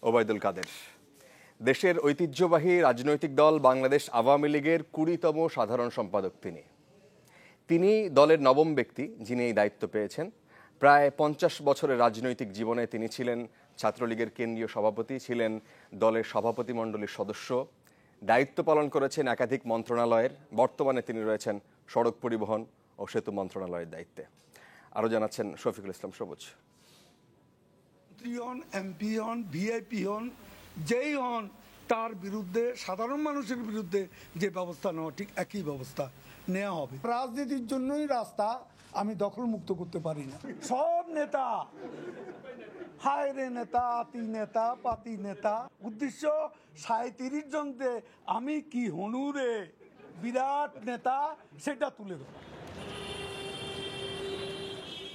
ওবায়দুল কাদের। দেশের ঐতিহ্যবাহী রাজনৈতিক দল বাংলাদেশ আওয়ামী লীগের 20তম সাধারণ সম্পাদক তিনি দলের নবম ব্যক্তি যিনি এই দায়িত্ব পেয়েছেন। প্রায় 50 বছরের রাজনৈতিক জীবনে তিনি ছিলেন ছাত্রলীগের কেন্দ্রীয় সভাপতি, ছিলেন দলের সভাপতিমণ্ডলীর সদস্য, দায়িত্ব পালন করেছেন একাধিক মন্ত্রণালয়ের। বর্তমানে তিনি রয়েছেন সড়ক পরিবহন ও সেতু মন্ত্রণালয়ের দায়িত্বে। আরও জানাচ্ছেন শফিকুল ইসলাম সবুজ। এমপি হন, ভিআইপি হন, যেই হন, তার বিরুদ্ধে সাধারণ মানুষের বিরুদ্ধে যে ব্যবস্থা নেওয়া ঠিক একই ব্যবস্থা নেওয়া হবে। রাজনীতির জন্যই রাস্তা আমি দখল মুক্ত করতে পারি না। সব নেতা হায় রে নেতা, আতি নেতা, পাতি নেতা, উদ্দেশ্য 37 জনতে আমি কি হনুরে বিরাট নেতা সেটা তুলে দেব।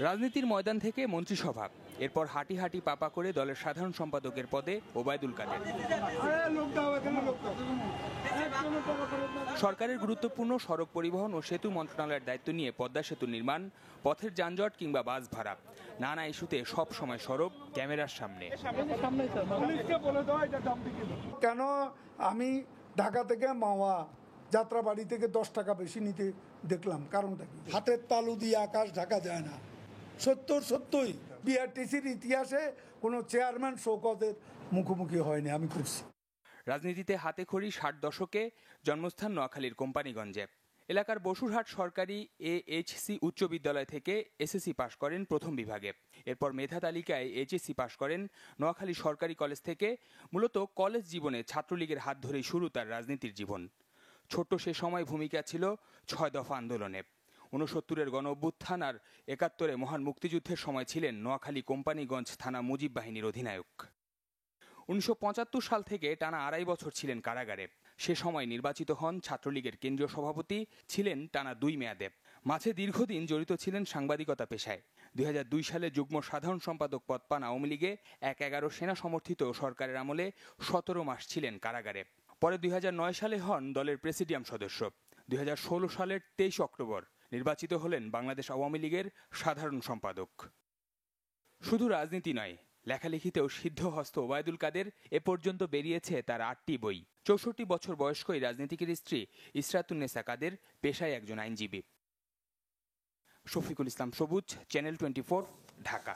রাজনীতির ময়দান থেকে মন্ত্রিসভা, এরপর হাঁটি হাঁটি পাপা করে দলের সাধারণ সম্পাদকের পদে ওবায়দুল কাদের। সরকারের গুরুত্বপূর্ণ সড়ক পরিবহন ও সেতু মন্ত্রণালয়ের দায়িত্ব নিয়ে পদ্মা সেতু নির্মাণ, পথের যানজট কিংবা বাস ভাড়া, নানা ইস্যুতে সব সময় সরব ক্যামেরার সামনে। কেন আমি ঢাকা থেকে মাওয়া যাত্রাবাড়ি থেকে 10 টাকা বেশি নিতে দেখলাম, কারণটা কি? হাতের তালু দিয়ে আকাশ ঢাকা যায় না। সত্যই বিআরটিসির ইতিহাসে কোনো চেয়ারম্যান শওকতের মুখোমুখি হয়নি, আমি করছি। রাজনীতিতে হাতে খড়ি 60 দশকে, জন্মস্থান নোয়াখালীর কোম্পানিগঞ্জে। এলাকার বসুরহাট সরকারি AHC উচ্চ বিদ্যালয় থেকে SSC পাশ করেন প্রথম বিভাগে। এরপর মেধা তালিকায় HSC পাশ করেন নোয়াখালী সরকারি কলেজ থেকে। মূলত কলেজ জীবনে ছাত্রলীগের হাত ধরেই শুরু তার রাজনীতির জীবন। ছোট্ট সে সময় ভূমিকা ছিল 6 দফা আন্দোলনে। 69-এর গণ অভ্যুত্থান আর 71-এ মহান মুক্তিযুদ্ধের সময় ছিলেন নোয়াখালী কোম্পানিগঞ্জ থানা মুজিব বাহিনীর অধিনায়ক। 1975 সাল থেকে টানা 2.5 বছর ছিলেন কারাগারে। সে সময় নির্বাচিত হন ছাত্রলীগের কেন্দ্রীয় সভাপতি, ছিলেন টানা 2 মেয়াদে। মাঝে দীর্ঘদিন জড়িত ছিলেন সাংবাদিকতা পেশায়। 2002 সালে যুগ্ম সাধারণ সম্পাদক পদ পান আওয়ামী লীগে। 11 সেনা সমর্থিত সরকারের আমলে 17 মাস ছিলেন কারাগারে। পরে 2009 সালে হন দলের প্রেসিডিয়াম সদস্য। 2016 সালের 23 অক্টোবর নির্বাচিত হলেন বাংলাদেশ আওয়ামী লীগের সাধারণ সম্পাদক। শুধু রাজনীতি নয়, লেখালেখিতেও সিদ্ধহস্ত ওবায়দুল কাদের। এ পর্যন্ত বেরিয়েছে তার 8টি বই। 64 বছর বয়স্ক এই রাজনীতিকের স্ত্রী ইসরাতুন্নেসা কাদের পেশায় একজন আইনজীবী। শফিকুল ইসলাম সবুজ, চ্যানেল 24, ঢাকা।